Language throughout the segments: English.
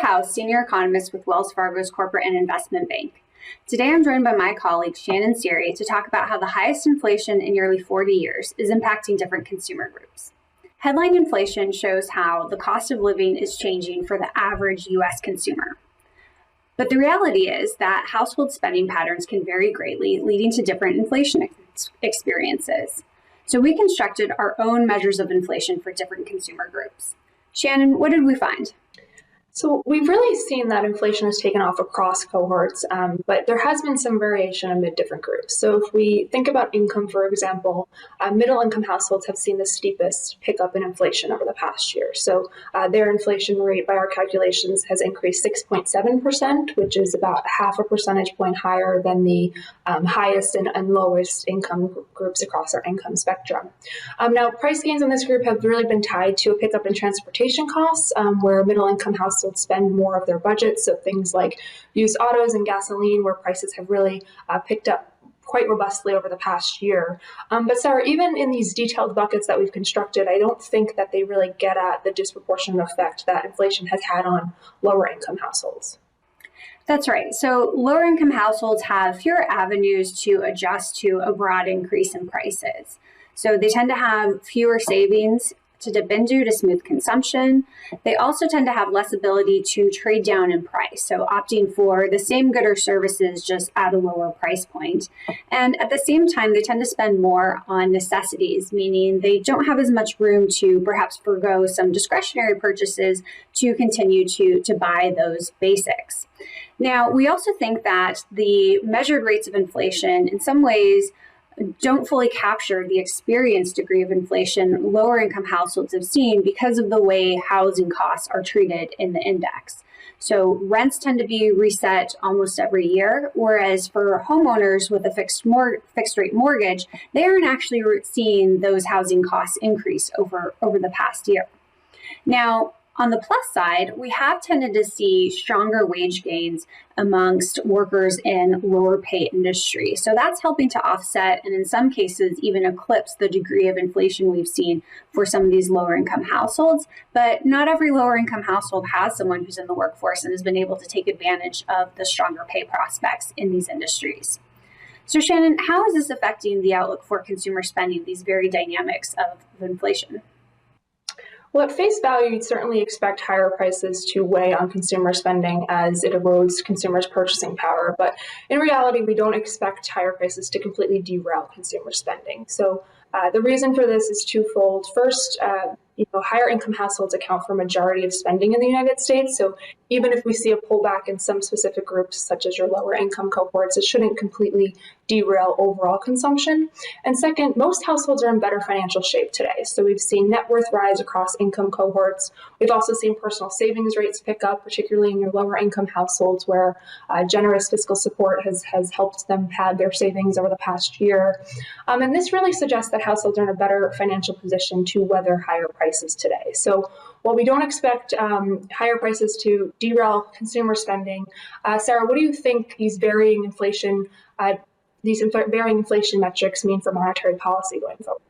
House, Senior Economist with Wells Fargo's Corporate and Investment Bank. Today I'm joined by my colleague Shannon and Seery to talk about how the highest inflation in nearly 40 years is impacting different consumer groups. Headline inflation shows how the cost of living is changing for the average U.S. consumer. But the reality is that household spending patterns can vary greatly, leading to different inflation experiences. So we constructed our own measures of inflation for different consumer groups. Shannon, what did we find? So we've really seen that inflation has taken off across cohorts, but there has been some variation amid different groups. So if we think about income, for example, middle-income households have seen the steepest pickup in inflation over the past year. So their inflation rate, by our calculations, has increased 6.7%, which is about half a percentage point higher than the highest and lowest income groups across our income spectrum. Now, price gains in this group have really been tied to a pickup in transportation costs, where middle-income households spend more of their budget. So things like used autos and gasoline, where prices have really picked up quite robustly over the past year. But Sarah, even in these detailed buckets that we've constructed, I don't think that they really get at the disproportionate effect that inflation has had on lower income households. That's right. So lower income households have fewer avenues to adjust to a broad increase in prices. So they tend to have fewer savings to dip into to smooth consumption. They also tend to have less ability to trade down in price, so opting for the same good or services just at a lower price point. And at the same time, they tend to spend more on necessities, meaning they don't have as much room to perhaps forgo some discretionary purchases to continue to buy those basics. Now, we also think that the measured rates of inflation in some ways don't fully capture the experienced degree of inflation lower income households have seen because of the way housing costs are treated in the index. So rents tend to be reset almost every year, whereas for homeowners with a fixed rate mortgage, they aren't actually seeing those housing costs increase over the past year. Now, on the plus side, we have tended to see stronger wage gains amongst workers in lower pay industries. So that's helping to offset and in some cases even eclipse the degree of inflation we've seen for some of these lower income households. But not every lower income household has someone who's in the workforce and has been able to take advantage of the stronger pay prospects in these industries. So Shannon, how is this affecting the outlook for consumer spending, these very dynamics of inflation? Well, at face value, you'd certainly expect higher prices to weigh on consumer spending as it erodes consumers' purchasing power. But in reality, we don't expect higher prices to completely derail consumer spending. So the reason for this is twofold. First, higher income households account for a majority of spending in the United States. So even if we see a pullback in some specific groups, such as your lower income cohorts, it shouldn't completely derail overall consumption. And second, most households are in better financial shape today. So we've seen net worth rise across income cohorts. We've also seen personal savings rates pick up, particularly in your lower income households where generous fiscal support has helped them pad their savings over the past year. And this really suggests that households are in a better financial position to weather higher prices today. So while we don't expect higher prices to derail consumer spending, Sarah, what do you think these varying inflation metrics mean for monetary policy going forward?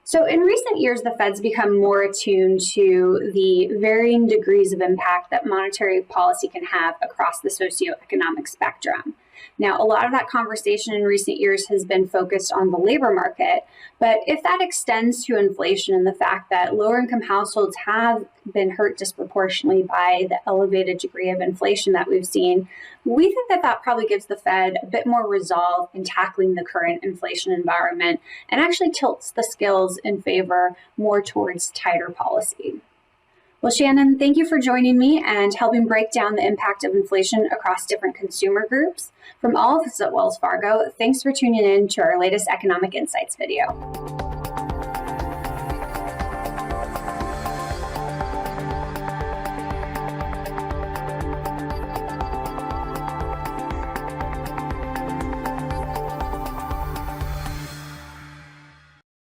So in recent years, the Fed's become more attuned to the varying degrees of impact that monetary policy can have across the socioeconomic spectrum. Now, a lot of that conversation in recent years has been focused on the labor market, but if that extends to inflation and the fact that lower income households have been hurt disproportionately by the elevated degree of inflation that we've seen, we think that probably gives the Fed a bit more resolve in tackling the current inflation environment and actually tilts the scales in favor more towards tighter policy. Well, Shannon, thank you for joining me and helping break down the impact of inflation across different consumer groups. From all of us at Wells Fargo, thanks for tuning in to our latest Economic Insights video.